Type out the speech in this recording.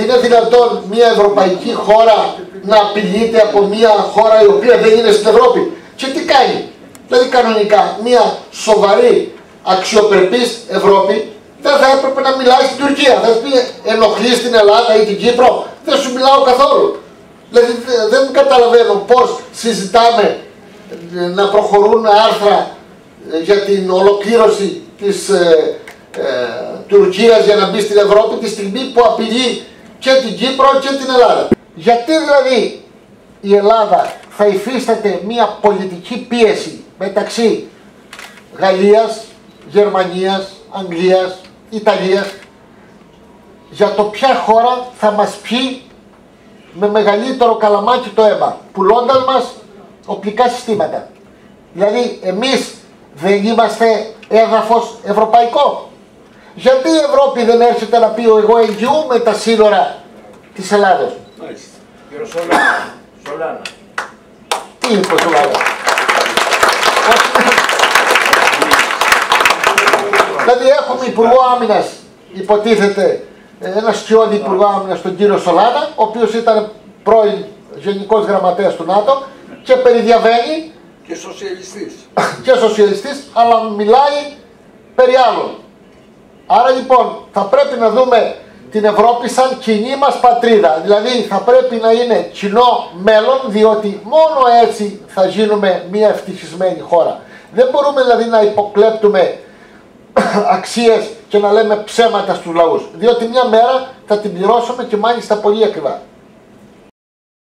είναι δυνατόν μια ευρωπαϊκή χώρα να απειλείται από μια χώρα η οποία δεν είναι στην Ευρώπη? Και τι κάνει? Δηλαδή κανονικά μια σοβαρή αξιοπρεπής Ευρώπη δεν θα έπρεπε να μιλάει στην Τουρκία. Θα πει ενοχλεί στην Ελλάδα ή την Κύπρο? Δεν σου μιλάω καθόλου. Δηλαδή δεν καταλαβαίνω πώς συζητάμε να προχωρούν άρθρα για την ολοκλήρωση της Τουρκίας για να μπει στην Ευρώπη τη στιγμή που απειλεί και την Κύπρο και την Ελλάδα. Γιατί δηλαδή η Ελλάδα θα υφίσταται μια πολιτική πίεση μεταξύ Γαλλίας, Γερμανίας, Αγγλίας, Ιταλίας για το ποια χώρα θα μας πιει με μεγαλύτερο καλαμάκι το αίμα, πουλώντας μας οπλικά συστήματα? Δηλαδή εμείς δεν είμαστε έδαφος ευρωπαϊκό? Γιατί η Ευρώπη δεν έρχεται να πει εγώ εγγυούμαι τα σύνορα της Ελλάδος? Μάλιστα. Κύριο Σολάνα. Τι είπε ο Σολάνα? Δηλαδή έχουμε υπουργό άμυνας, υποτίθεται ένα σκιώδη υπουργό άμυνας, τον κύριο Σολάνα, ο οποίος ήταν πρώην γενικός γραμματέας του ΝΑΤΟ και περιδιαβαίνει και σοσιαλιστής. Και σοσιαλιστής, αλλά μιλάει περί άλλων. Άρα λοιπόν θα πρέπει να δούμε την Ευρώπη σαν κοινή μας πατρίδα. Δηλαδή θα πρέπει να είναι κοινό μέλλον, διότι μόνο έτσι θα γίνουμε μια ευτυχισμένη χώρα. Δεν μπορούμε δηλαδή να υποκλέπτουμε αξίες και να λέμε ψέματα στους λαούς, διότι μια μέρα θα την πληρώσουμε και μάλιστα πολύ ακριβά.